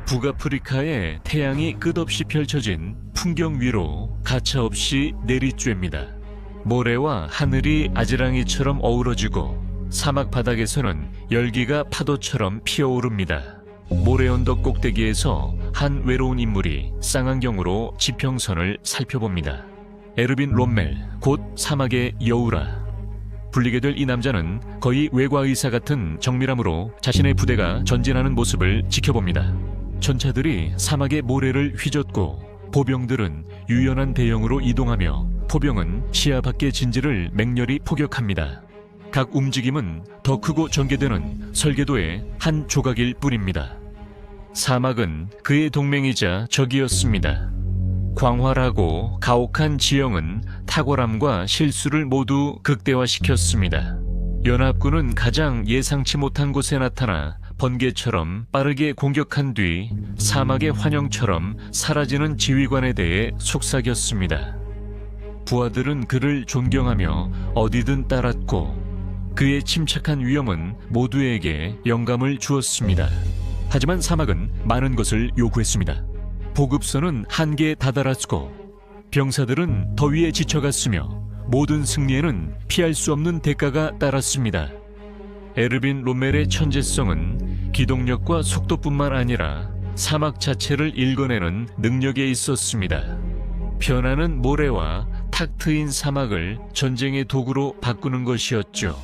북아프리카의 태양이 끝없이 펼쳐진 풍경 위로 가차없이 내리쬐입니다. 모래와 하늘이 아지랑이처럼 어우러지고 사막 바닥에서는 열기가 파도처럼 피어오릅니다. 모래 언덕 꼭대기에서 한 외로운 인물이 쌍안경으로 지평선을 살펴봅니다. 에르빈 롬멜, 곧 사막의 여우라. 불리게 될 이 남자는 거의 외과의사 같은 정밀함으로 자신의 부대가 전진하는 모습을 지켜봅니다. 전차들이 사막의 모래를 휘젓고 보병들은 유연한 대형으로 이동하며 포병은 시야 밖의 진지를 맹렬히 포격합니다. 각 움직임은 더 크고 전개되는 설계도의 한 조각일 뿐입니다. 사막은 그의 동맹이자 적이었습니다. 광활하고 가혹한 지형은 탁월함과 실수를 모두 극대화시켰습니다. 연합군은 가장 예상치 못한 곳에 나타나 번개처럼 빠르게 공격한 뒤 사막의 환영처럼 사라지는 지휘관에 대해 속삭였습니다. 부하들은 그를 존경하며 어디든 따랐고 그의 침착한 위엄은 모두에게 영감을 주었습니다. 하지만 사막은 많은 것을 요구했습니다. 보급선은 한계에 다다랐고 병사들은 더위에 지쳐갔으며 모든 승리에는 피할 수 없는 대가가 따랐습니다. 에르빈 롬멜의 천재성은 기동력과 속도뿐만 아니라 사막 자체를 읽어내는 능력에 있었습니다. 변하는 모래와 탁 트인 사막을 전쟁의 도구로 바꾸는 것이었죠.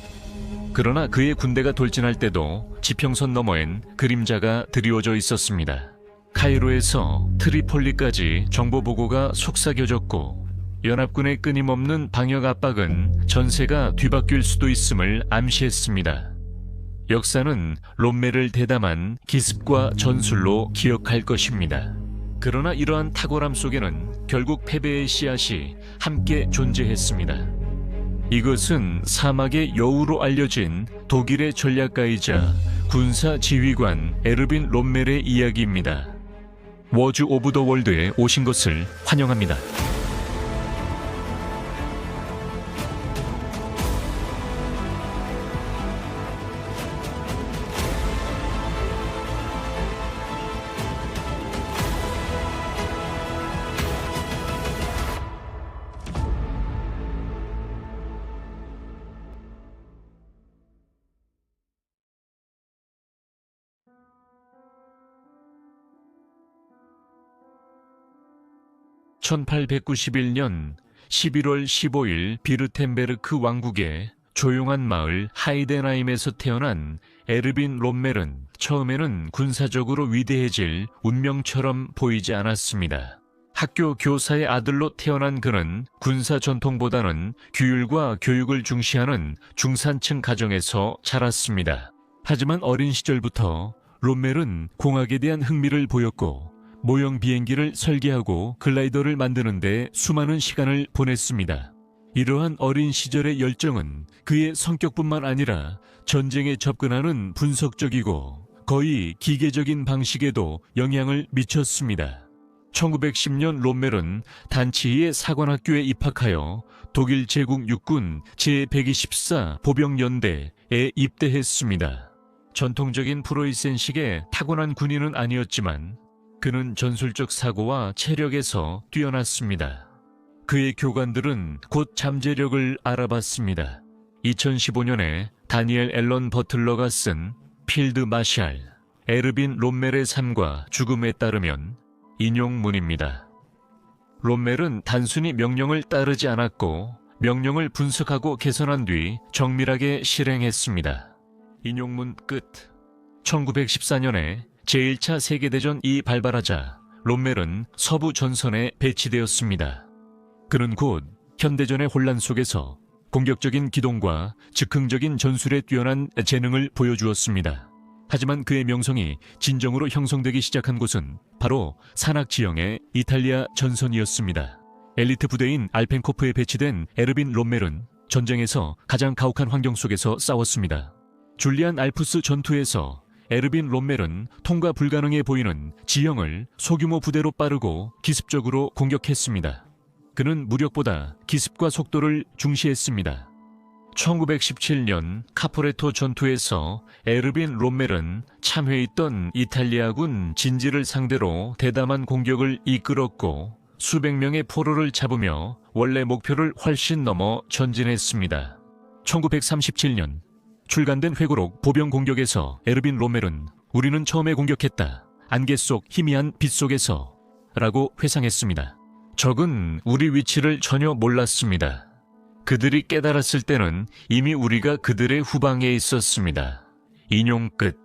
그러나 그의 군대가 돌진할 때도 지평선 너머엔 그림자가 드리워져 있었습니다. 카이로에서 트리폴리까지 정보보고가 속삭여졌고 연합군의 끊임없는 방역 압박은 전세가 뒤바뀔 수도 있음을 암시했습니다. 역사는 롬멜을 대담한 기습과 전술로 기억할 것입니다. 그러나 이러한 탁월함 속에는 결국 패배의 씨앗이 함께 존재했습니다. 이것은 사막의 여우로 알려진 독일의 전략가이자 군사 지휘관 에르빈 롬멜의 이야기입니다. 워즈 오브 더 월드에 오신 것을 환영합니다. (1891년 11월 15일) 비르텐베르크 왕국의 조용한 마을 하이덴하임에서 태어난 에르빈 롬멜은 처음에는 군사적으로 위대해질 운명처럼 보이지 않았습니다. 학교 교사의 아들로 태어난 그는 군사 전통보다는 규율과 교육을 중시하는 중산층 가정에서 자랐습니다. 하지만 어린 시절부터 롬멜은 공학에 대한 흥미를 보였고 모형 비행기를 설계하고 글라이더를 만드는 데 수많은 시간을 보냈습니다. 이러한 어린 시절의 열정은 그의 성격뿐만 아니라 전쟁에 접근하는 분석적이고 거의 기계적인 방식에도 영향을 미쳤습니다. 1910년 롬멜은 단치히의 사관학교에 입학하여 독일 제국 육군 제124 보병연대에 입대했습니다. 전통적인 프로이센식의 타고난 군인은 아니었지만 그는 전술적 사고와 체력에서 뛰어났습니다. 그의 교관들은 곧 잠재력을 알아봤습니다. 2015년에 다니엘 앨런 버틀러가 쓴 필드 마샬, 에르빈 롬멜의 삶과 죽음에 따르면 인용문입니다. 롬멜은 단순히 명령을 따르지 않았고 명령을 분석하고 개선한 뒤 정밀하게 실행했습니다. 인용문 끝. 1914년에 제1차 세계대전이 발발하자 롬멜은 서부 전선에 배치되었습니다. 그는 곧 현대전의 혼란 속에서 공격적인 기동과 즉흥적인 전술에 뛰어난 재능을 보여주었습니다. 하지만 그의 명성이 진정으로 형성되기 시작한 곳은 바로 산악 지형의 이탈리아 전선이었습니다. 엘리트 부대인 알펜코프에 배치된 에르빈 롬멜은 전쟁에서 가장 가혹한 환경 속에서 싸웠습니다. 줄리안 알프스 전투에서 에르빈 롬멜은 통과 불가능해 보이는 지형을 소규모 부대로 빠르고 기습적으로 공격했습니다. 그는 무력보다 기습과 속도를 중시했습니다. 1917년 카포레토 전투에서 에르빈 롬멜은 참회했던 이탈리아군 진지를 상대로 대담한 공격을 이끌었고 수백 명의 포로를 잡으며 원래 목표를 훨씬 넘어 전진했습니다. 1937년 출간된 회고록 보병 공격에서 에르빈 롬멜은 우리는 처음에 공격했다. 안개 속 희미한 빛 속에서 라고 회상했습니다. 적은 우리 위치를 전혀 몰랐습니다. 그들이 깨달았을 때는 이미 우리가 그들의 후방에 있었습니다. 인용 끝.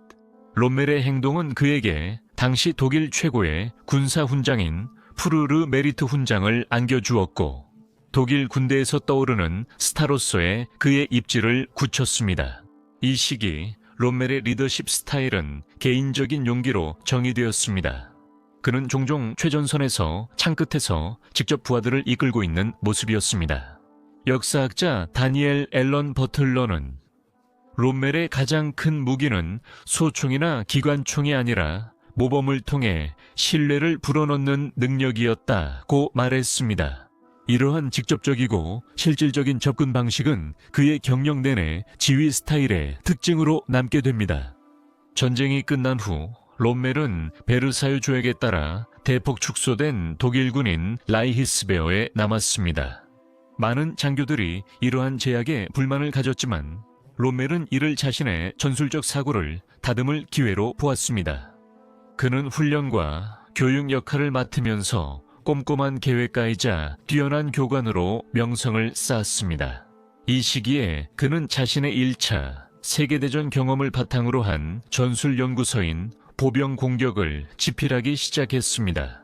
롬멜의 행동은 그에게 당시 독일 최고의 군사 훈장인 푸르르 메리트 훈장을 안겨주었고 독일 군대에서 떠오르는 스타로서의 그의 입지를 굳혔습니다. 이 시기 롬멜의 리더십 스타일은 개인적인 용기로 정의되었습니다. 그는 종종 최전선에서 창끝에서 직접 부하들을 이끌고 있는 모습이었습니다. 역사학자 다니엘 앨런 버틀러는 롬멜의 가장 큰 무기는 소총이나 기관총이 아니라 모범을 통해 신뢰를 불어넣는 능력이었다고 말했습니다. 이러한 직접적이고 실질적인 접근 방식은 그의 경력 내내 지휘 스타일의 특징으로 남게 됩니다. 전쟁이 끝난 후 롬멜은 베르사유 조약에 따라 대폭 축소된 독일군인 라이히스베어에 남았습니다. 많은 장교들이 이러한 제약에 불만을 가졌지만 롬멜은 이를 자신의 전술적 사고를 다듬을 기회로 보았습니다. 그는 훈련과 교육 역할을 맡으면서 꼼꼼한 계획가이자 뛰어난 교관으로 명성을 쌓았습니다. 이 시기에 그는 자신의 1차 세계대전 경험을 바탕으로 한 전술연구서인 보병 공격을 집필하기 시작했습니다.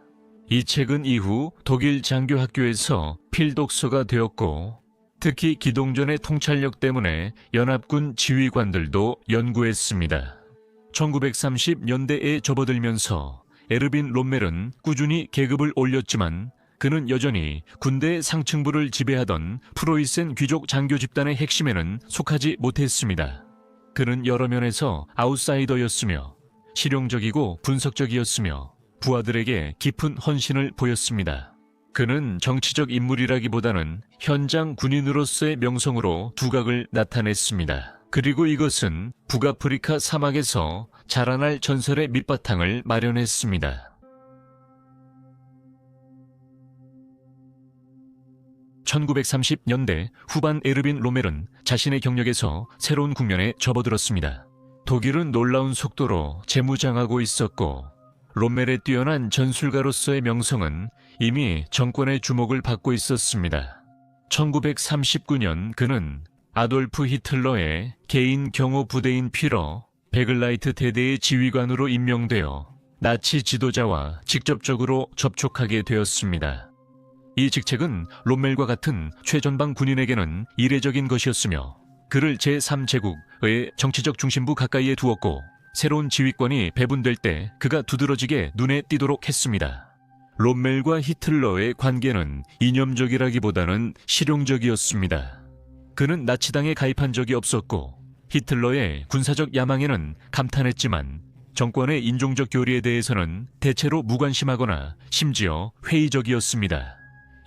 이 책은 이후 독일 장교학교에서 필독서가 되었고 특히 기동전의 통찰력 때문에 연합군 지휘관들도 연구했습니다. 1930년대에 접어들면서 에르빈 롬멜은 꾸준히 계급을 올렸지만 그는 여전히 군대의 상층부를 지배하던 프로이센 귀족 장교 집단의 핵심에는 속하지 못했습니다. 그는 여러 면에서 아웃사이더였으며 실용적이고 분석적이었으며 부하들에게 깊은 헌신을 보였습니다. 그는 정치적 인물이라기보다는 현장 군인으로서의 명성으로 두각을 나타냈습니다. 그리고 이것은 북아프리카 사막에서 자라날 전설의 밑바탕을 마련했습니다. 1930년대 후반 에르빈 롬멜은 자신의 경력에서 새로운 국면에 접어들었습니다. 독일은 놀라운 속도로 재무장하고 있었고 롬멜의 뛰어난 전술가로서의 명성은 이미 정권의 주목을 받고 있었습니다. 1939년 그는 아돌프 히틀러의 개인 경호 부대인 피러 베글라이트 대대의 지휘관으로 임명되어 나치 지도자와 직접적으로 접촉하게 되었습니다. 이 직책은 롬멜과 같은 최전방 군인에게는 이례적인 것이었으며 그를 제3제국의 정치적 중심부 가까이에 두었고 새로운 지휘권이 배분될 때 그가 두드러지게 눈에 띄도록 했습니다. 롬멜과 히틀러의 관계는 이념적이라기보다는 실용적이었습니다. 그는 나치당에 가입한 적이 없었고 히틀러의 군사적 야망에는 감탄했지만 정권의 인종적 교리에 대해서는 대체로 무관심하거나 심지어 회의적이었습니다.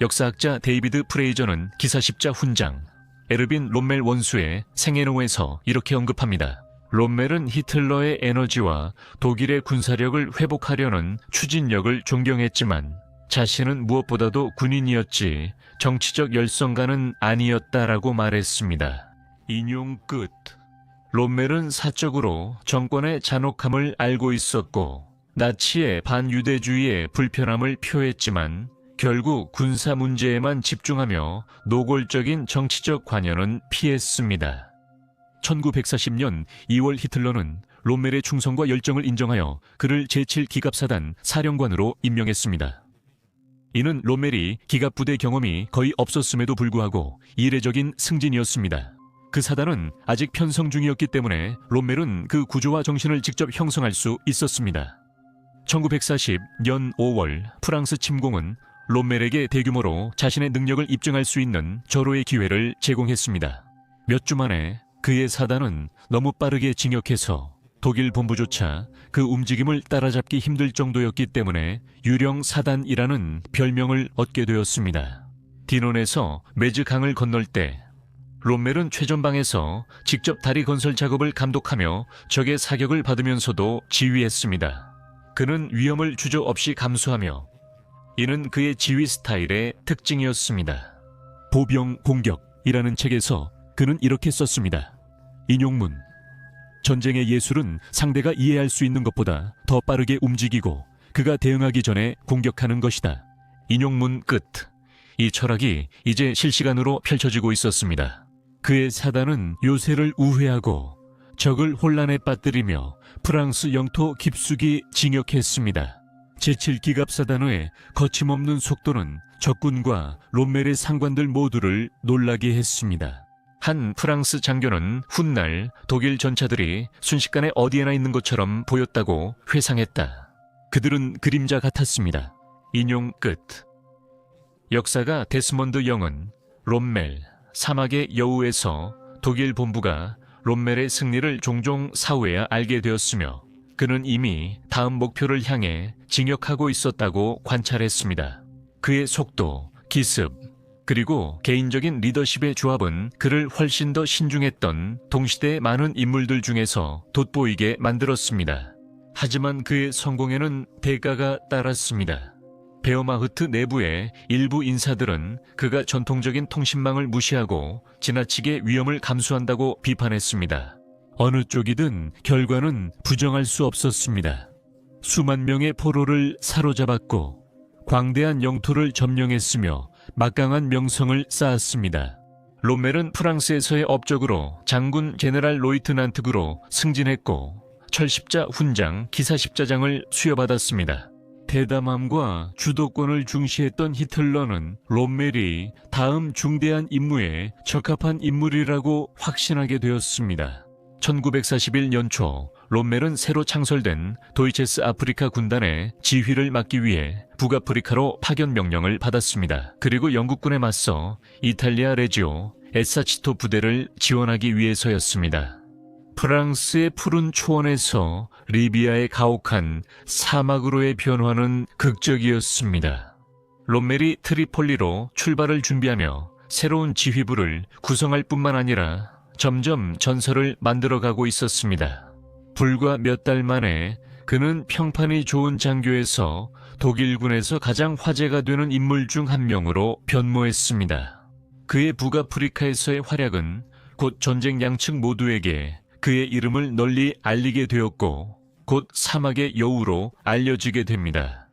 역사학자 데이비드 프레이저는 기사십자 훈장, 에르빈 롬멜 원수의 생애노에서 이렇게 언급합니다. 롬멜은 히틀러의 에너지와 독일의 군사력을 회복하려는 추진력을 존경했지만 자신은 무엇보다도 군인이었지 정치적 열성가는 아니었다라고 말했습니다. 인용 끝. 롬멜은 사적으로 정권의 잔혹함을 알고 있었고 나치의 반유대주의에 불편함을 표했지만 결국 군사 문제에만 집중하며 노골적인 정치적 관여는 피했습니다. 1940년 2월 히틀러는 롬멜의 충성과 열정을 인정하여 그를 제7기갑사단 사령관으로 임명했습니다. 이는 롬멜이 기갑부대 경험이 거의 없었음에도 불구하고 이례적인 승진이었습니다. 그 사단은 아직 편성 중이었기 때문에 롬멜은 그 구조와 정신을 직접 형성할 수 있었습니다. 1940년 5월 프랑스 침공은 롬멜에게 대규모로 자신의 능력을 입증할 수 있는 절호의 기회를 제공했습니다. 몇 주 만에 그의 사단은 너무 빠르게 진격해서 독일 본부조차 그 움직임을 따라잡기 힘들 정도였기 때문에 유령 사단이라는 별명을 얻게 되었습니다. 디논에서 메즈 강을 건널 때 롬멜은 최전방에서 직접 다리 건설 작업을 감독하며 적의 사격을 받으면서도 지휘했습니다. 그는 위험을 주저없이 감수하며 이는 그의 지휘 스타일의 특징이었습니다. 보병 공격이라는 책에서 그는 이렇게 썼습니다. 인용문. 전쟁의 예술은 상대가 이해할 수 있는 것보다 더 빠르게 움직이고 그가 대응하기 전에 공격하는 것이다. 인용문 끝. 이 철학이 이제 실시간으로 펼쳐지고 있었습니다. 그의 사단은 요새를 우회하고 적을 혼란에 빠뜨리며 프랑스 영토 깊숙이 진격했습니다. 제7기갑사단의 거침없는 속도는 적군과 롬멜의 상관들 모두를 놀라게 했습니다. 한 프랑스 장교는 훗날 독일 전차들이 순식간에 어디에나 있는 것처럼 보였다고 회상했다. 그들은 그림자 같았습니다. 인용 끝. 역사가 데스몬드 영은 롬멜, 사막의 여우에서 독일 본부가 롬멜의 승리를 종종 사후에야 알게 되었으며 그는 이미 다음 목표를 향해 진격하고 있었다고 관찰했습니다. 그의 속도, 기습, 그리고 개인적인 리더십의 조합은 그를 훨씬 더 신중했던 동시대의 많은 인물들 중에서 돋보이게 만들었습니다. 하지만 그의 성공에는 대가가 따랐습니다. 베어마흐트 내부의 일부 인사들은 그가 전통적인 통신망을 무시하고 지나치게 위험을 감수한다고 비판했습니다. 어느 쪽이든 결과는 부정할 수 없었습니다. 수만 명의 포로를 사로잡았고 광대한 영토를 점령했으며 막강한 명성을 쌓았습니다. 롬멜은 프랑스에서의 업적으로 장군 제네랄 로이트난트그로 승진했고 철십자 훈장, 기사십자장을 수여받았습니다. 대담함과 주도권을 중시했던 히틀러는 롬멜이 다음 중대한 임무에 적합한 인물이라고 확신하게 되었습니다. 1941년 초 롬멜은 새로 창설된 도이체스 아프리카 군단의 지휘를 맡기 위해 북아프리카로 파견 명령을 받았습니다. 그리고 영국군에 맞서 이탈리아 레지오 에사치토 부대를 지원하기 위해서였습니다. 프랑스의 푸른 초원에서 리비아의 가혹한 사막으로의 변화는 극적이었습니다. 롬멜이 트리폴리로 출발을 준비하며 새로운 지휘부를 구성할 뿐만 아니라 점점 전설을 만들어가고 있었습니다. 불과 몇 달 만에 그는 평판이 좋은 장교에서 독일군에서 가장 화제가 되는 인물 중 한 명으로 변모했습니다. 그의 북아프리카에서의 활약은 곧 전쟁 양측 모두에게 그의 이름을 널리 알리게 되었고 곧 사막의 여우로 알려지게 됩니다.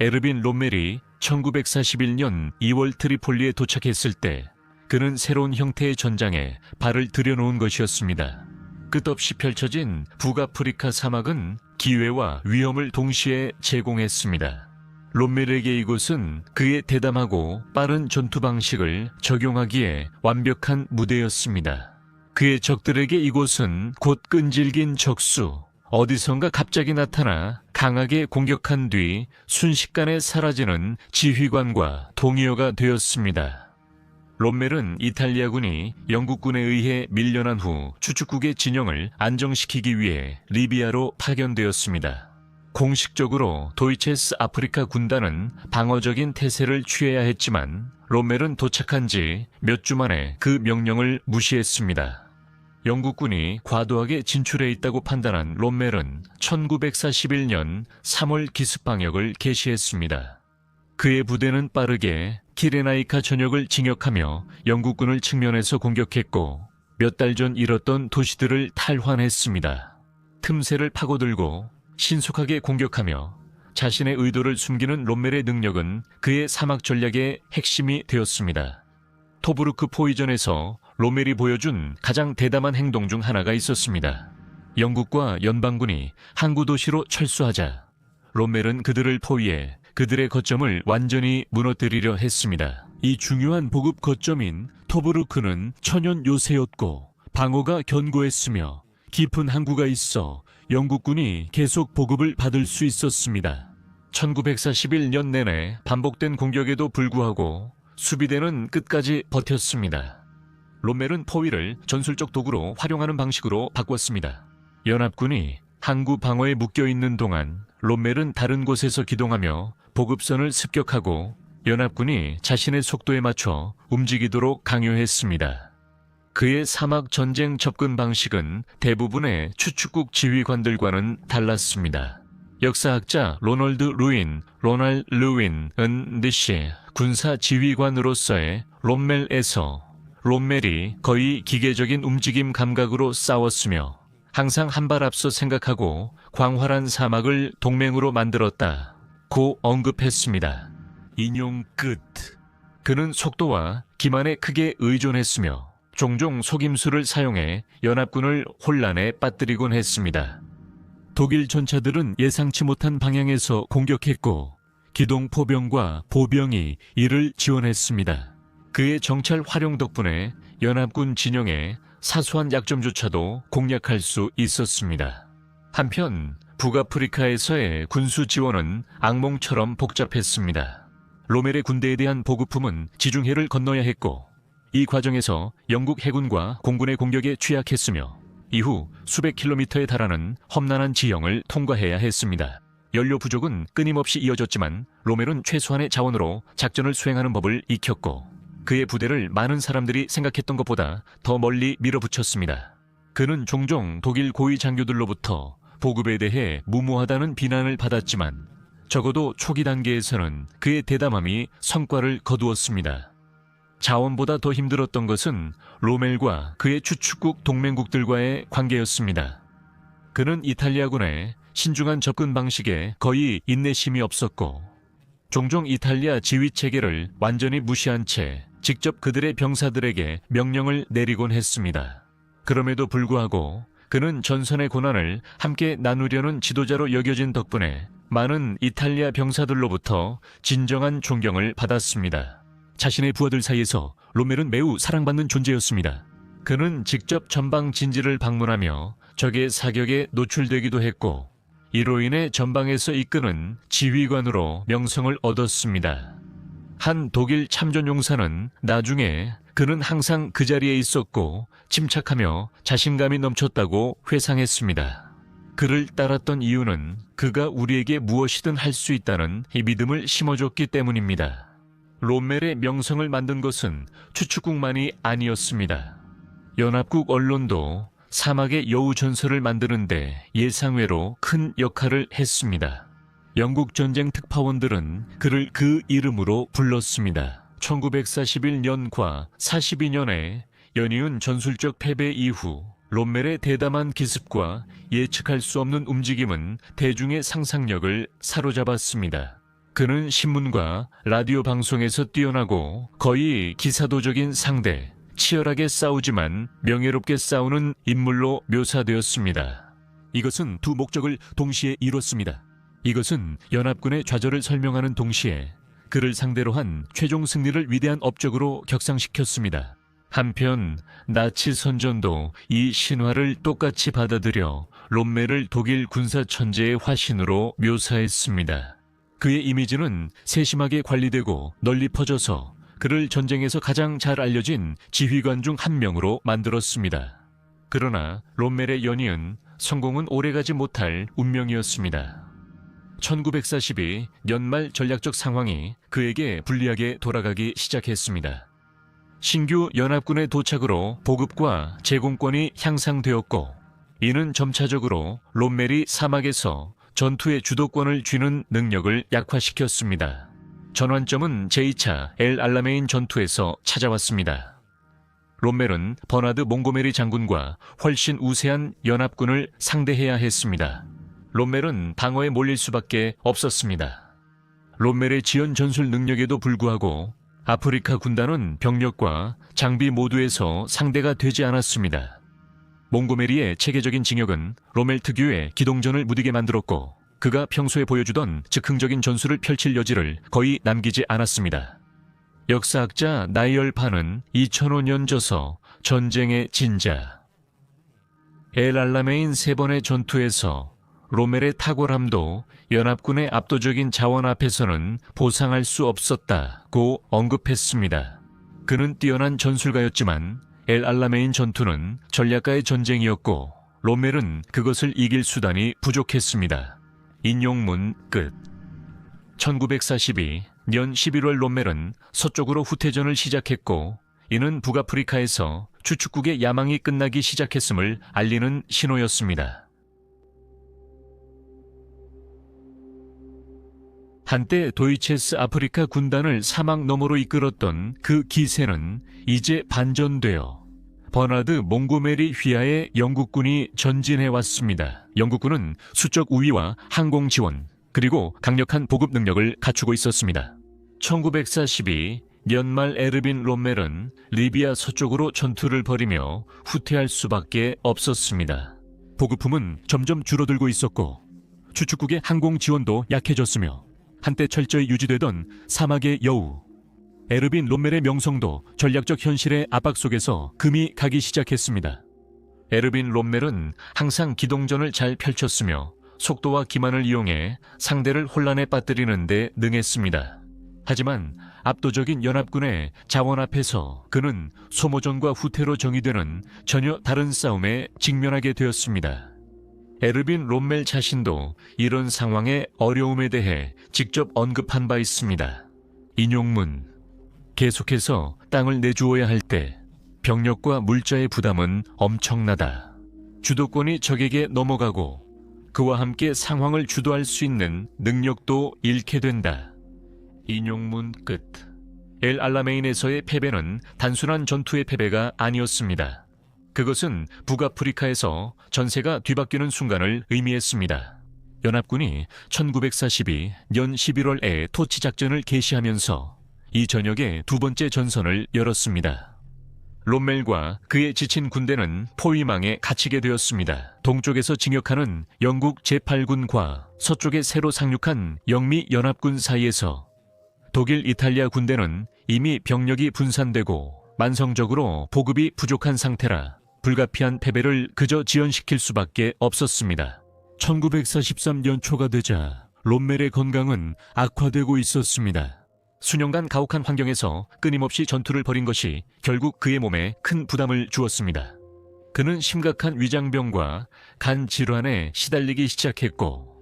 에르빈 롬멜이 1941년 2월 트리폴리에 도착했을 때 그는 새로운 형태의 전장에 발을 들여놓은 것이었습니다. 끝없이 펼쳐진 북아프리카 사막은 기회와 위험을 동시에 제공했습니다. 롬멜에게 이곳은 그의 대담하고 빠른 전투 방식을 적용하기에 완벽한 무대였습니다. 그의 적들에게 이곳은 곧 끈질긴 적수, 어디선가 갑자기 나타나 강하게 공격한 뒤 순식간에 사라지는 지휘관과 동의어가 되었습니다. 롬멜은 이탈리아군이 영국군에 의해 밀려난 후 추축국의 진영을 안정시키기 위해 리비아로 파견되었습니다. 공식적으로 도이체스 아프리카 군단은 방어적인 태세를 취해야 했지만 롬멜은 도착한 지 몇 주 만에 그 명령을 무시했습니다. 영국군이 과도하게 진출해 있다고 판단한 롬멜은 1941년 3월 기습방역을 개시했습니다. 그의 부대는 빠르게 키레나이카 전역을 진격하며 영국군을 측면에서 공격했고 몇 달 전 잃었던 도시들을 탈환했습니다. 틈새를 파고들고 신속하게 공격하며 자신의 의도를 숨기는 롬멜의 능력은 그의 사막 전략의 핵심이 되었습니다. 토브루크 포위전에서 롬멜이 보여준 가장 대담한 행동 중 하나가 있었습니다. 영국과 연방군이 항구 도시로 철수하자 롬멜은 그들을 포위해 그들의 거점을 완전히 무너뜨리려 했습니다. 이 중요한 보급 거점인 토브루크는 천연 요새였고 방어가 견고했으며 깊은 항구가 있어 영국군이 계속 보급을 받을 수 있었습니다. 1941년 내내 반복된 공격에도 불구하고 수비대는 끝까지 버텼습니다. 롬멜은 포위를 전술적 도구로 활용하는 방식으로 바꿨습니다. 연합군이 항구 방어에 묶여있는 동안 롬멜은 다른 곳에서 기동하며 보급선을 습격하고 연합군이 자신의 속도에 맞춰 움직이도록 강요했습니다. 그의 사막 전쟁 접근 방식은 대부분의 추축국 지휘관들과는 달랐습니다. 역사학자 로널드 루윈은 니시 군사 지휘관으로서의 롬멜에서 롬멜이 거의 기계적인 움직임 감각으로 싸웠으며 항상 한 발 앞서 생각하고 광활한 사막을 동맹으로 만들었다고 언급했습니다. 인용 끝. 그는 속도와 기만에 크게 의존했으며 종종 속임수를 사용해 연합군을 혼란에 빠뜨리곤 했습니다. 독일 전차들은 예상치 못한 방향에서 공격했고 기동포병과 보병이 이를 지원했습니다. 그의 정찰 활용 덕분에 연합군 진영의 사소한 약점조차도 공략할 수 있었습니다. 한편 북아프리카에서의 군수 지원은 악몽처럼 복잡했습니다. 로멜의 군대에 대한 보급품은 지중해를 건너야 했고 이 과정에서 영국 해군과 공군의 공격에 취약했으며 이후 수백 킬로미터에 달하는 험난한 지형을 통과해야 했습니다. 연료 부족은 끊임없이 이어졌지만 로멜은 최소한의 자원으로 작전을 수행하는 법을 익혔고 그의 부대를 많은 사람들이 생각했던 것보다 더 멀리 밀어붙였습니다. 그는 종종 독일 고위 장교들로부터 보급에 대해 무모하다는 비난을 받았지만 적어도 초기 단계에서는 그의 대담함이 성과를 거두었습니다. 자원보다 더 힘들었던 것은 로멜과 그의 추축국 동맹국들과의 관계였습니다. 그는 이탈리아군의 신중한 접근 방식에 거의 인내심이 없었고 종종 이탈리아 지휘체계를 완전히 무시한 채 직접 그들의 병사들에게 명령을 내리곤 했습니다. 그럼에도 불구하고 그는 전선의 고난을 함께 나누려는 지도자로 여겨진 덕분에 많은 이탈리아 병사들로부터 진정한 존경을 받았습니다. 자신의 부하들 사이에서 로멜은 매우 사랑받는 존재였습니다. 그는 직접 전방 진지를 방문하며 적의 사격에 노출되기도 했고 이로 인해 전방에서 이끄는 지휘관으로 명성을 얻었습니다. 한 독일 참전용사는 나중에 그는 항상 그 자리에 있었고 침착하며 자신감이 넘쳤다고 회상했습니다. 그를 따랐던 이유는 그가 우리에게 무엇이든 할 수 있다는 이 믿음을 심어줬기 때문입니다. 롬멜의 명성을 만든 것은 추축국만이 아니었습니다. 연합국 언론도 사막의 여우 전설을 만드는데 예상외로 큰 역할을 했습니다. 영국 전쟁 특파원들은 그를 그 이름으로 불렀습니다. 1941년과 42년에 연이은 전술적 패배 이후 롬멜의 대담한 기습과 예측할 수 없는 움직임은 대중의 상상력을 사로잡았습니다. 그는 신문과 라디오 방송에서 뛰어나고 거의 기사도적인 상대, 치열하게 싸우지만 명예롭게 싸우는 인물로 묘사되었습니다. 이것은 두 목적을 동시에 이뤘습니다. 이것은 연합군의 좌절을 설명하는 동시에 그를 상대로 한 최종 승리를 위대한 업적으로 격상시켰습니다. 한편 나치 선전도 이 신화를 똑같이 받아들여 롬멜을 독일 군사 천재의 화신으로 묘사했습니다. 그의 이미지는 세심하게 관리되고 널리 퍼져서 그를 전쟁에서 가장 잘 알려진 지휘관 중 한 명으로 만들었습니다. 그러나 롬멜의 연이은 성공은 오래가지 못할 운명이었습니다. 1942 연말 전략적 상황이 그에게 불리하게 돌아가기 시작했습니다. 신규 연합군의 도착으로 보급과 제공권이 향상되었고 이는 점차적으로 롬멜이 사막에서 전투의 주도권을 쥐는 능력을 약화시켰습니다. 전환점은 제2차 엘 알라메인 전투에서 찾아왔습니다. 롬멜은 버나드 몽고메리 장군과 훨씬 우세한 연합군을 상대해야 했습니다. 롬멜은 방어에 몰릴 수밖에 없었습니다. 롬멜의 지연 전술 능력에도 불구하고 아프리카 군단은 병력과 장비 모두에서 상대가 되지 않았습니다. 몽고메리의 체계적인 징역은 롬멜 특유의 기동전을 무디게 만들었고 그가 평소에 보여주던 즉흥적인 전술을 펼칠 여지를 거의 남기지 않았습니다. 역사학자 나이얼 판은 2005년 저서 전쟁의 진자 엘 알라메인 3번의 전투에서 롬멜의 탁월함도 연합군의 압도적인 자원 앞에서는 보상할 수 없었다고 언급했습니다. 그는 뛰어난 전술가였지만 엘 알라메인 전투는 전략가의 전쟁이었고 롬멜은 그것을 이길 수단이 부족했습니다. 인용문 끝. 1942 년 11월 롬멜은 서쪽으로 후퇴전을 시작했고 이는 북아프리카에서 추축국의 야망이 끝나기 시작했음을 알리는 신호였습니다. 한때 도이체스 아프리카 군단을 사막 너머로 이끌었던 그 기세는 이제 반전되어 버나드 몽고메리 휘하의 영국군이 전진해 왔습니다. 영국군은 수적 우위와 항공 지원, 그리고 강력한 보급 능력을 갖추고 있었습니다. 1942 연말 에르빈 롬멜은 리비아 서쪽으로 전투를 벌이며 후퇴할 수밖에 없었습니다. 보급품은 점점 줄어들고 있었고 추축국의 항공 지원도 약해졌으며 한때 철저히 유지되던 사막의 여우 에르빈 롬멜의 명성도 전략적 현실의 압박 속에서 금이 가기 시작했습니다. 에르빈 롬멜은 항상 기동전을 잘 펼쳤으며 속도와 기만을 이용해 상대를 혼란에 빠뜨리는 데 능했습니다. 하지만 압도적인 연합군의 자원 앞에서 그는 소모전과 후퇴로 정의되는 전혀 다른 싸움에 직면하게 되었습니다. 에르빈 롬멜 자신도 이런 상황의 어려움에 대해 직접 언급한 바 있습니다. 인용문: 계속해서 땅을 내주어야 할 때 병력과 물자의 부담은 엄청나다. 주도권이 적에게 넘어가고 그와 함께 상황을 주도할 수 있는 능력도 잃게 된다. 인용문 끝. 엘 알라메인에서의 패배는 단순한 전투의 패배가 아니었습니다. 그것은 북아프리카에서 전세가 뒤바뀌는 순간을 의미했습니다. 연합군이 1942 년 11월에 토치 작전을 개시하면서 이 전역에 두 번째 전선을 열었습니다. 롬멜과 그의 지친 군대는 포위망에 갇히게 되었습니다. 동쪽에서 진격하는 영국 제8군과 서쪽에 새로 상륙한 영미 연합군 사이에서 독일, 이탈리아 군대는 이미 병력이 분산되고 만성적으로 보급이 부족한 상태라 불가피한 패배를 그저 지연시킬 수밖에 없었습니다. 1943년 초가 되자 롬멜의 건강은 악화되고 있었습니다. 수년간 가혹한 환경에서 끊임없이 전투를 벌인 것이 결국 그의 몸에 큰 부담을 주었습니다. 그는 심각한 위장병과 간 질환에 시달리기 시작했고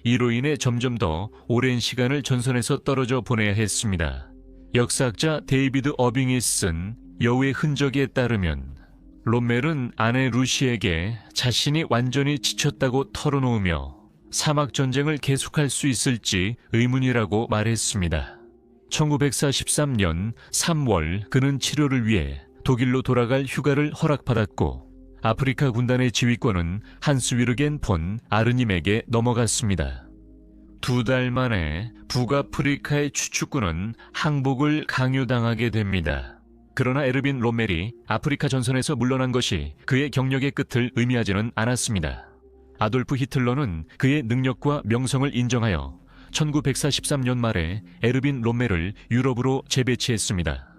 이로 인해 점점 더 오랜 시간을 전선에서 떨어져 보내야 했습니다. 역사학자 데이비드 어빙이 쓴 여우의 흔적에 따르면 롬멜은 아내 루시에게 자신이 완전히 지쳤다고 털어놓으며 사막전쟁을 계속할 수 있을지 의문이라고 말했습니다. 1943년 3월 그는 치료를 위해 독일로 돌아갈 휴가를 허락받았고 아프리카 군단의 지휘권은 한스 위르겐 폰 아르님에게 넘어갔습니다. 2달 만에 북아프리카의 추축군은 항복을 강요당하게 됩니다. 그러나 에르빈 롬멜이 아프리카 전선에서 물러난 것이 그의 경력의 끝을 의미하지는 않았습니다. 아돌프 히틀러는 그의 능력과 명성을 인정하여 1943년 말에 에르빈 롬멜을 유럽으로 재배치했습니다.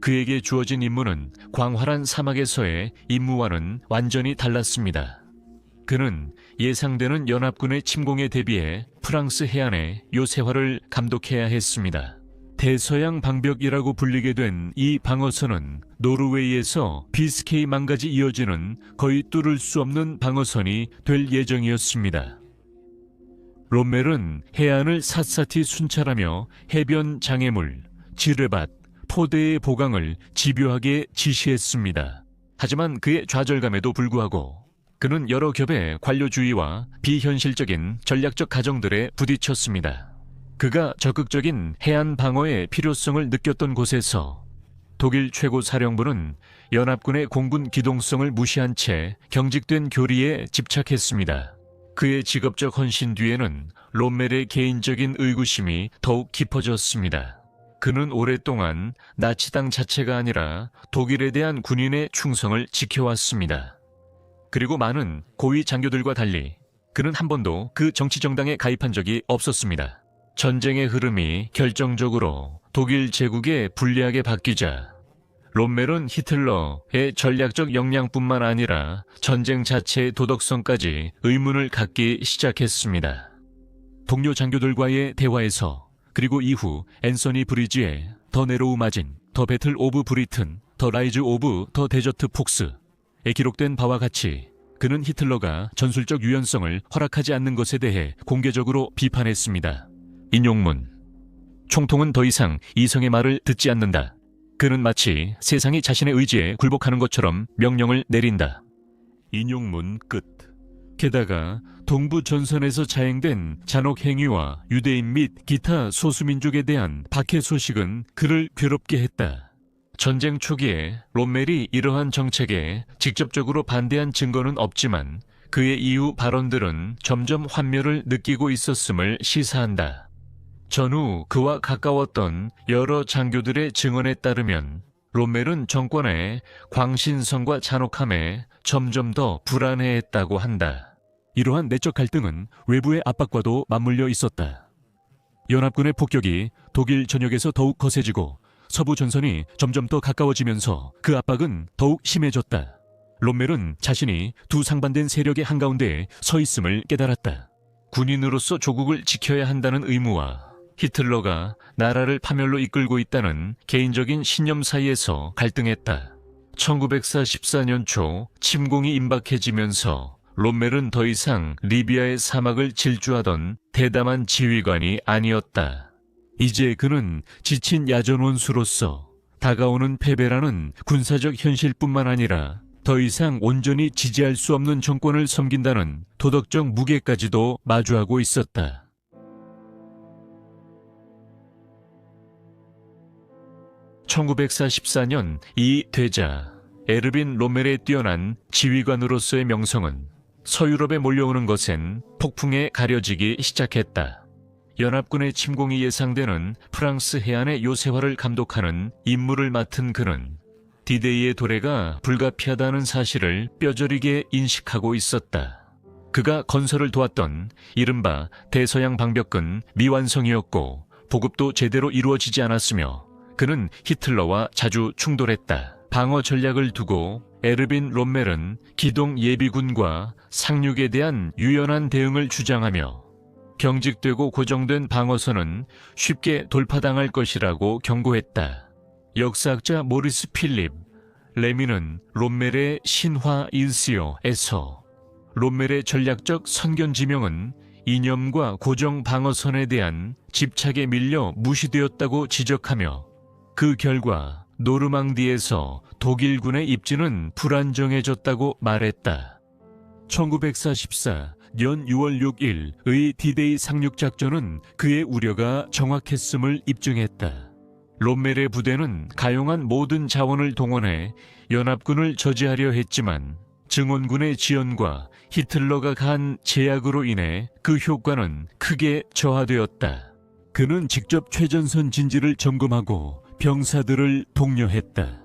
그에게 주어진 임무는 광활한 사막에서의 임무와는 완전히 달랐습니다. 그는 예상되는 연합군의 침공에 대비해 프랑스 해안의 요새화를 감독해야 했습니다. 대서양 방벽이라고 불리게 된 이 방어선은 노르웨이에서 비스케이 망까지 이어지는 거의 뚫을 수 없는 방어선이 될 예정이었습니다. 롬멜은 해안을 샅샅이 순찰하며 해변 장애물, 지뢰밭, 포대의 보강을 집요하게 지시했습니다. 하지만 그의 좌절감에도 불구하고 그는 여러 겹의 관료주의와 비현실적인 전략적 가정들에 부딪혔습니다. 그가 적극적인 해안 방어의 필요성을 느꼈던 곳에서 독일 최고 사령부는 연합군의 공군 기동성을 무시한 채 경직된 교리에 집착했습니다. 그의 직업적 헌신 뒤에는 롬멜의 개인적인 의구심이 더욱 깊어졌습니다. 그는 오랫동안 나치당 자체가 아니라 독일에 대한 군인의 충성을 지켜왔습니다. 그리고 많은 고위 장교들과 달리 그는 한 번도 그 정치정당에 가입한 적이 없었습니다. 전쟁의 흐름이 결정적으로 독일 제국에 불리하게 바뀌자 롬멜은 히틀러의 전략적 역량뿐만 아니라 전쟁 자체의 도덕성까지 의문을 갖기 시작했습니다. 동료 장교들과의 대화에서 그리고 이후 앤서니 브리지의 더 네로우 마진, 더 배틀 오브 브리튼, 더 라이즈 오브 더 데저트 폭스에 기록된 바와 같이 그는 히틀러가 전술적 유연성을 허락하지 않는 것에 대해 공개적으로 비판했습니다. 인용문: 총통은 더 이상 이성의 말을 듣지 않는다. 그는 마치 세상이 자신의 의지에 굴복하는 것처럼 명령을 내린다. 인용문 끝. 게다가 동부 전선에서 자행된 잔혹 행위와 유대인 및 기타 소수민족에 대한 박해 소식은 그를 괴롭게 했다. 전쟁 초기에 롬멜이 이러한 정책에 직접적으로 반대한 증거는 없지만 그의 이후 발언들은 점점 환멸을 느끼고 있었음을 시사한다. 전후 그와 가까웠던 여러 장교들의 증언에 따르면 롬멜은 정권의 광신성과 잔혹함에 점점 더 불안해했다고 한다. 이러한 내적 갈등은 외부의 압박과도 맞물려 있었다. 연합군의 폭격이 독일 전역에서 더욱 거세지고 서부 전선이 점점 더 가까워지면서 그 압박은 더욱 심해졌다. 롬멜은 자신이 두 상반된 세력의 한가운데에 서 있음을 깨달았다. 군인으로서 조국을 지켜야 한다는 의무와 히틀러가 나라를 파멸로 이끌고 있다는 개인적인 신념 사이에서 갈등했다. 1944년 초 침공이 임박해지면서 롬멜은 더 이상 리비아의 사막을 질주하던 대담한 지휘관이 아니었다. 이제 그는 지친 야전원수로서 다가오는 패배라는 군사적 현실뿐만 아니라 더 이상 온전히 지지할 수 없는 정권을 섬긴다는 도덕적 무게까지도 마주하고 있었다. (1944년) 이 되자 에르빈 롬멜의 뛰어난 지휘관으로서의 명성은 서유럽에 몰려오는 것엔 폭풍에 가려지기 시작했다. 연합군의 침공이 예상되는 프랑스 해안의 요새화를 감독하는 임무를 맡은 그는 디데이의 도래가 불가피하다는 사실을 뼈저리게 인식하고 있었다. 그가 건설을 도왔던 이른바 대서양 방벽은 미완성이었고 보급도 제대로 이루어지지 않았으며 그는 히틀러와 자주 충돌했다. 방어 전략을 두고 에르빈 롬멜은 기동 예비군과 상륙에 대한 유연한 대응을 주장하며 경직되고 고정된 방어선은 쉽게 돌파당할 것이라고 경고했다. 역사학자 모리스 필립 레미는 롬멜의 신화 일시오에서 롬멜의 전략적 선견 지명은 이념과 고정 방어선에 대한 집착에 밀려 무시되었다고 지적하며 그 결과 노르망디에서 독일군의 입지는 불안정해졌다고 말했다. 1944년 6월 6일의 디데이 상륙작전은 그의 우려가 정확했음을 입증했다. 롬멜의 부대는 가용한 모든 자원을 동원해 연합군을 저지하려 했지만 증원군의 지연과 히틀러가 가한 제약으로 인해 그 효과는 크게 저하되었다. 그는 직접 최전선 진지를 점검하고 병사들을 독려했다.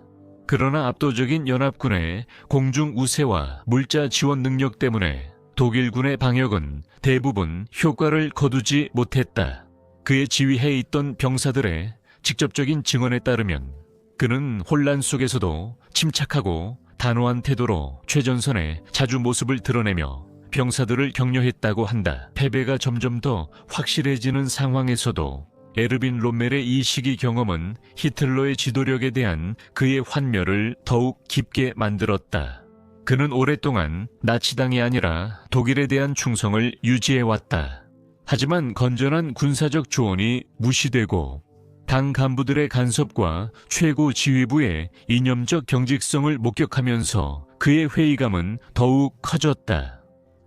그러나 압도적인 연합군의 공중 우세와 물자 지원 능력 때문에 독일군의 방역은 대부분 효과를 거두지 못했다. 그의 지휘해 있던 병사들의 직접적인 증언에 따르면 그는 혼란 속에서도 침착하고 단호한 태도로 최전선에 자주 모습을 드러내며 병사들을 격려했다고 한다. 패배가 점점 더 확실해지는 상황에서도 에르빈 롬멜의 이 시기 경험은 히틀러의 지도력에 대한 그의 환멸을 더욱 깊게 만들었다. 그는 오랫동안 나치당이 아니라 독일에 대한 충성을 유지해왔다. 하지만 건전한 군사적 조언이 무시되고 당 간부들의 간섭과 최고 지휘부의 이념적 경직성을 목격하면서 그의 회의감은 더욱 커졌다.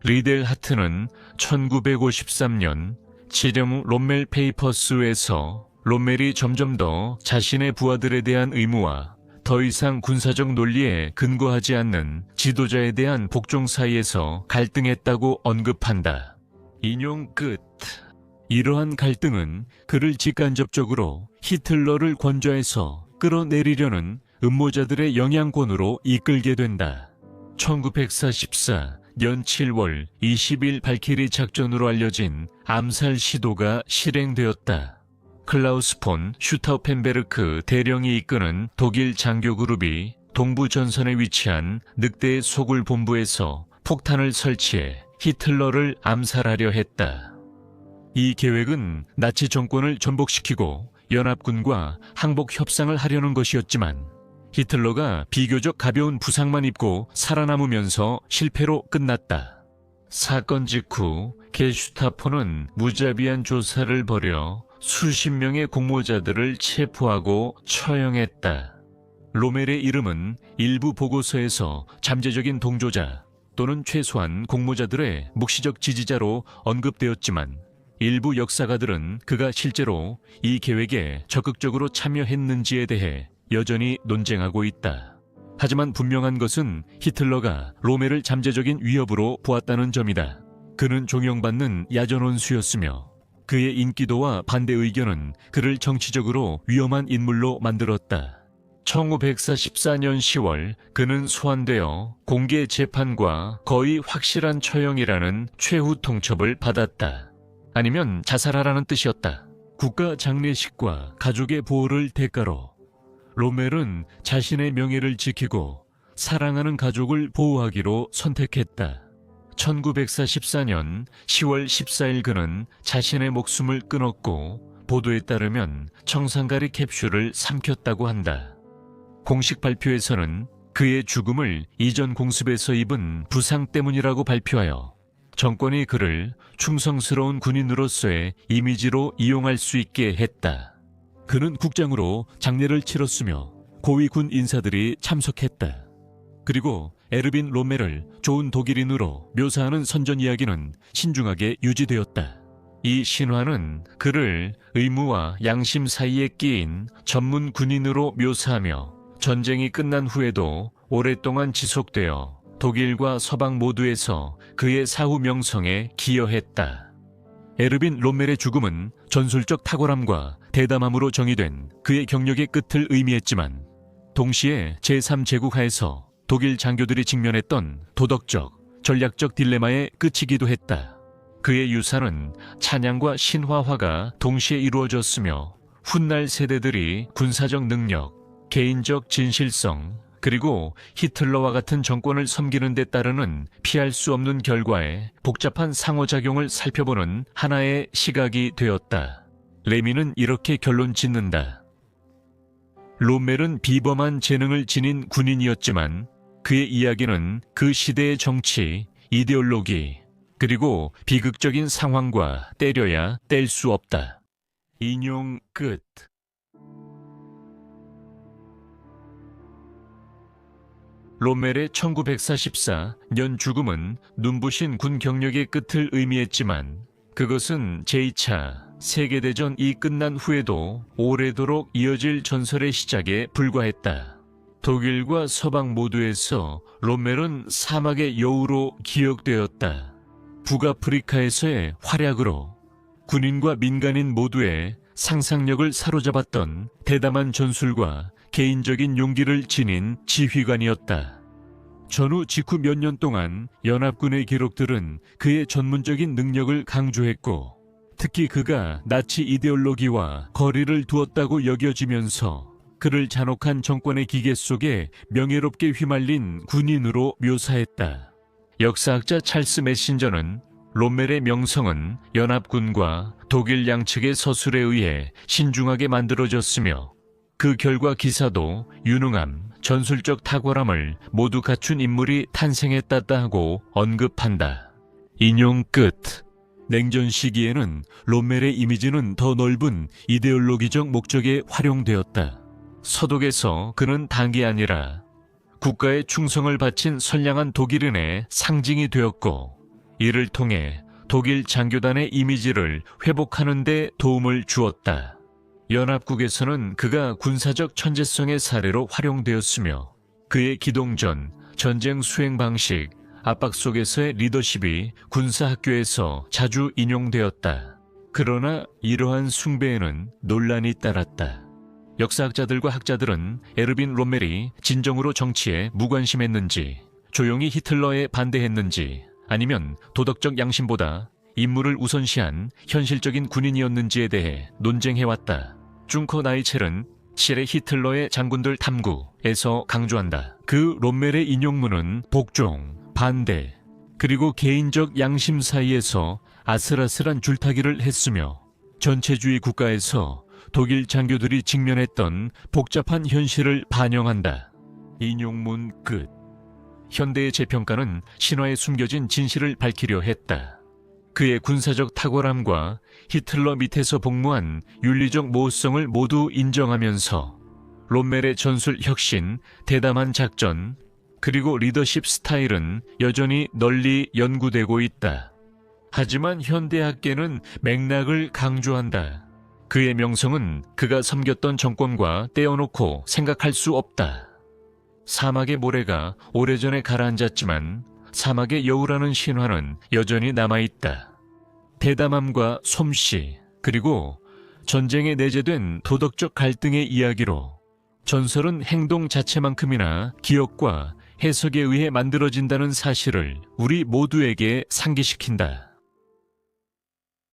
리델 하트는 1953년 지령 롬멜 페이퍼스에서 롬멜이 점점 더 자신의 부하들에 대한 의무와 더 이상 군사적 논리에 근거하지 않는 지도자에 대한 복종 사이에서 갈등했다고 언급한다. 인용 끝. 이러한 갈등은 그를 직간접적으로 히틀러를 권좌에서 끌어내리려는 음모자들의 영향권으로 이끌게 된다. 1944년 7월 20일 발키리 작전으로 알려진 암살 시도가 실행되었다. 클라우스 폰 슈타우펜베르크 대령이 이끄는 독일 장교 그룹이 동부 전선에 위치한 늑대의 소굴 본부에서 폭탄을 설치해 히틀러를 암살하려 했다. 이 계획은 나치 정권을 전복시키고 연합군과 항복 협상을 하려는 것이었지만 히틀러가 비교적 가벼운 부상만 입고 살아남으면서 실패로 끝났다. 사건 직후 게슈타포는 무자비한 조사를 벌여 수십 명의 공모자들을 체포하고 처형했다. 로멜의 이름은 일부 보고서에서 잠재적인 동조자 또는 최소한 공모자들의 묵시적 지지자로 언급되었지만 일부 역사가들은 그가 실제로 이 계획에 적극적으로 참여했는지에 대해 여전히 논쟁하고 있다. 하지만 분명한 것은 히틀러가 로멜을 잠재적인 위협으로 보았다는 점이다. 그는 종용받는 야전원수였으며 그의 인기도와 반대 의견은 그를 정치적으로 위험한 인물로 만들었다. 1944년 10월 그는 소환되어 공개 재판과 거의 확실한 처형이라는 최후 통첩을 받았다. 아니면 자살하라는 뜻이었다. 국가 장례식과 가족의 보호를 대가로 로멜은 자신의 명예를 지키고 사랑하는 가족을 보호하기로 선택했다. 1944년 10월 14일 그는 자신의 목숨을 끊었고 보도에 따르면 청산가리 캡슐을 삼켰다고 한다. 공식 발표에서는 그의 죽음을 이전 공습에서 입은 부상 때문이라고 발표하여 정권이 그를 충성스러운 군인으로서의 이미지로 이용할 수 있게 했다. 그는 국장으로 장례를 치렀으며 고위 군 인사들이 참석했다. 그리고 에르빈 로멜을 좋은 독일인으로 묘사하는 선전 이야기는 신중하게 유지되었다. 이 신화는 그를 의무와 양심 사이에 끼인 전문 군인으로 묘사하며 전쟁이 끝난 후에도 오랫동안 지속되어 독일과 서방 모두에서 그의 사후 명성에 기여했다. 에르빈 로멜의 죽음은 전술적 탁월함과 대담함으로 정의된 그의 경력의 끝을 의미했지만 동시에 제3제국 하에서 독일 장교들이 직면했던 도덕적, 전략적 딜레마의 끝이기도 했다. 그의 유산은 찬양과 신화화가 동시에 이루어졌으며 훗날 세대들이 군사적 능력, 개인적 진실성, 그리고 히틀러와 같은 정권을 섬기는 데 따르는 피할 수 없는 결과의 복잡한 상호작용을 살펴보는 하나의 시각이 되었다. 레미는 이렇게 결론 짓는다. 로멜은 비범한 재능을 지닌 군인이었지만 그의 이야기는 그 시대의 정치, 이데올로기, 그리고 비극적인 상황과 때려야 뗄 수 없다. 인용 끝. 로멜의 1944년 죽음은 눈부신 군 경력의 끝을 의미했지만 그것은 제2차 세계대전이 끝난 후에도 오래도록 이어질 전설의 시작에 불과했다. 독일과 서방 모두에서 로멜은 사막의 여우로 기억되었다. 북아프리카에서의 활약으로 군인과 민간인 모두의 상상력을 사로잡았던 대담한 전술과 개인적인 용기를 지닌 지휘관이었다. 전후 직후 몇 년 동안 연합군의 기록들은 그의 전문적인 능력을 강조했고 특히 그가 나치 이데올로기와 거리를 두었다고 여겨지면서 그를 잔혹한 정권의 기계 속에 명예롭게 휘말린 군인으로 묘사했다. 역사학자 찰스 메신저는 로멜의 명성은 연합군과 독일 양측의 서술에 의해 신중하게 만들어졌으며 그 결과 기사도 유능함, 전술적 탁월함을 모두 갖춘 인물이 탄생했다고 언급한다. 인용 끝. 냉전 시기에는 로멜의 이미지는 더 넓은 이데올로기적 목적에 활용되었다. 서독에서 그는 당이 아니라 국가의 충성을 바친 선량한 독일인의 상징이 되었고 이를 통해 독일 장교단의 이미지를 회복하는 데 도움을 주었다. 연합국에서는 그가 군사적 천재성의 사례로 활용되었으며 그의 기동전, 전쟁 수행 방식, 압박 속에서의 리더십이 군사학교에서 자주 인용되었다. 그러나 이러한 숭배에는 논란이 따랐다. 역사학자들과 학자들은 에르빈 로멜이 진정으로 정치에 무관심했는지, 조용히 히틀러에 반대했는지, 아니면 도덕적 양심보다 임무를 우선시한 현실적인 군인이었는지에 대해 논쟁해왔다. 쭝커 나이첼은 실의 히틀러의 장군들 탐구에서 강조한다. 그 로멜의 인용문은 복종, 반대, 그리고 개인적 양심 사이에서 아슬아슬한 줄타기를 했으며 전체주의 국가에서 독일 장교들이 직면했던 복잡한 현실을 반영한다. 인용문 끝. 현대의 재평가는 신화에 숨겨진 진실을 밝히려 했다. 그의 군사적 탁월함과 히틀러 밑에서 복무한 윤리적 모호성을 모두 인정하면서 롬멜의 전술 혁신, 대담한 작전, 그리고 리더십 스타일은 여전히 널리 연구되고 있다. 하지만 현대학계는 맥락을 강조한다. 그의 명성은 그가 섬겼던 정권과 떼어놓고 생각할 수 없다. 사막의 모래가 오래전에 가라앉았지만 사막의 여우라는 신화는 여전히 남아있다. 대담함과 솜씨, 그리고 전쟁에 내재된 도덕적 갈등의 이야기로 전설은 행동 자체만큼이나 기억과 해석에 의해 만들어진다는 사실을 우리 모두에게 상기시킨다.